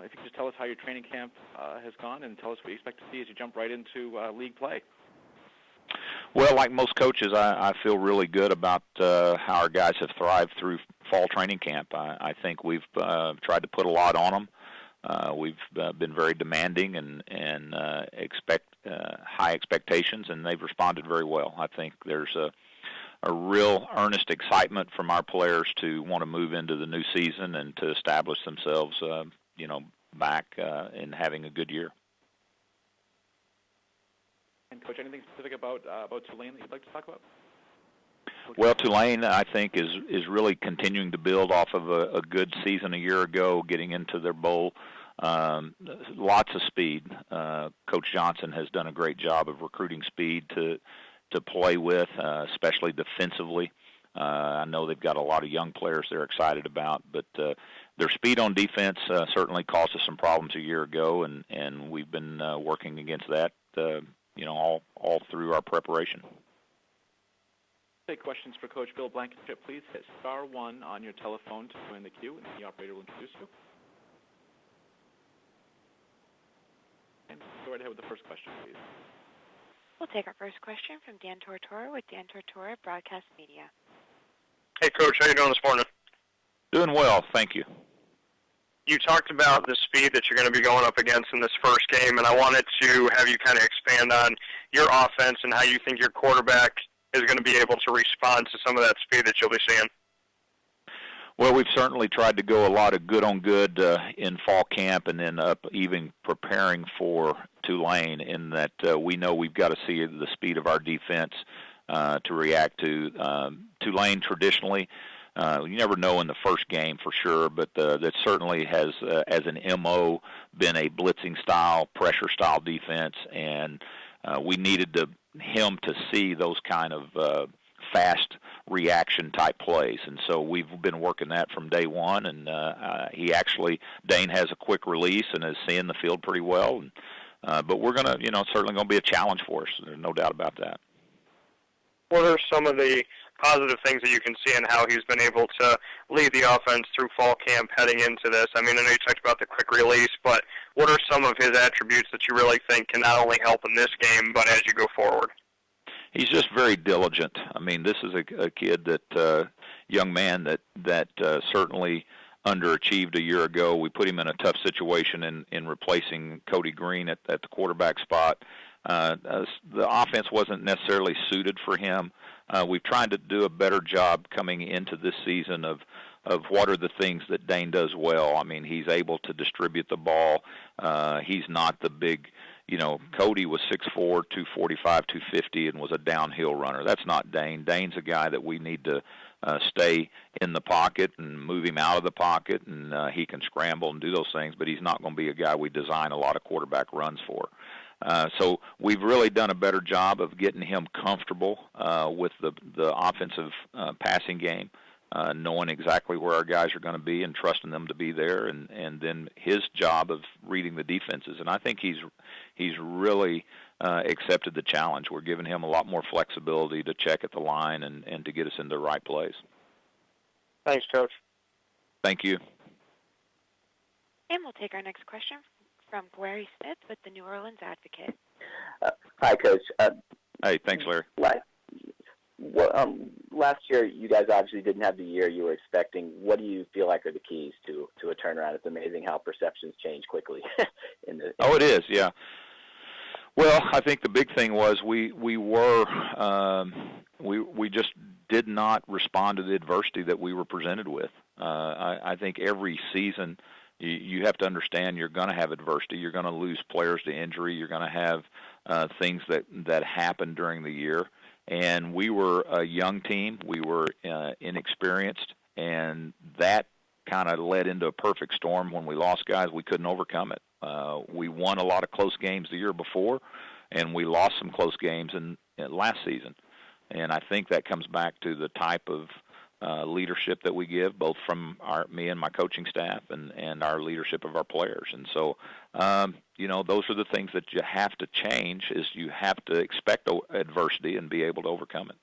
If you could just tell us how your training camp has gone and tell us what you expect to see as you jump right into league play. Well, like most coaches, I feel really good about how our guys have thrived through fall training camp. I think we've tried to put a lot on them. We've been very demanding and expect high expectations, and they've responded very well. I think there's a real earnest excitement from our players to want to move into the new season and to establish themselves, back in having a good year. And Coach, anything specific about Tulane that you'd like to talk about? Well, Tulane, I think, is really continuing to build off of a good season a year ago, getting into their bowl. Lots of speed. Coach Johnson has done a great job of recruiting speed to play with, especially defensively. I know they've got a lot of young players they're excited about, but their speed on defense certainly caused us some problems a year ago, and we've been working against that, all through our preparation. Take questions for Coach Bill Blankenship. Please hit *1 on your telephone to join the queue, and the operator will introduce you. And go right ahead with the first question, please. We'll take our first question from Dan Tortora with Dan Tortora Broadcast Media. Hey, Coach. How you doing this morning? Doing well, thank you. You talked about the speed that you're going to be going up against in this first game, and I wanted to have you kind of expand on your offense and how you think your quarterback is going to be able to respond to some of that speed that you'll be seeing. Well, we've certainly tried to go a lot of good-on-good in fall camp and then up even preparing for Tulane in that we know we've got to see the speed of our defense to react to. Tulane traditionally, you never know in the first game for sure, but that certainly has, as an MO, been a blitzing-style, pressure-style defense, and we needed him to see those kind of fast reaction type plays, and so we've been working that from day one. And Dane has a quick release and is seeing the field pretty well. And, but we're gonna, certainly going to be a challenge for us. There's no doubt about that. What are some of the positive things that you can see in how he's been able to lead the offense through fall camp heading into this? I mean, I know you talked about the quick release, but what are some of his attributes that you really think can not only help in this game, but as you go forward? He's just very diligent. I mean, this is a kid young man that certainly underachieved a year ago. We put him in a tough situation in replacing Cody Green at the quarterback spot. The offense wasn't necessarily suited for him. We've tried to do a better job coming into this season of what are the things that Dane does well. I mean, he's able to distribute the ball. He's not the big, Cody was 6'4", 245, 250, and was a downhill runner. That's not Dane. Dane's a guy that we need to stay in the pocket and move him out of the pocket, and he can scramble and do those things, but he's not going to be a guy we design a lot of quarterback runs for. So we've really done a better job of getting him comfortable with the offensive passing game, knowing exactly where our guys are going to be and trusting them to be there, and then his job of reading the defenses. And I think he's really accepted the challenge. We're giving him a lot more flexibility to check at the line and to get us into the right place. Thanks, Coach. Thank you. And we'll take our next question from Larry Smith with the New Orleans Advocate. Hi, Coach. Hey, thanks, Larry. Last year, you guys obviously didn't have the year you were expecting. What do you feel like are the keys to a turnaround? It's amazing how perceptions change quickly. It is, yeah. Well, I think the big thing was we just did not respond to the adversity that we were presented with. I think every season you have to understand you're going to have adversity. You're going to lose players to injury. You're going to have things that happen during the year. And we were a young team. We were inexperienced, and that kind of led into a perfect storm. When we lost guys, we couldn't overcome it. We won a lot of close games the year before, and we lost some close games in last season. And I think that comes back to the type of leadership that we give, both from me and my coaching staff and our leadership of our players. And so, those are the things that you have to change. Is you have to expect adversity and be able to overcome it.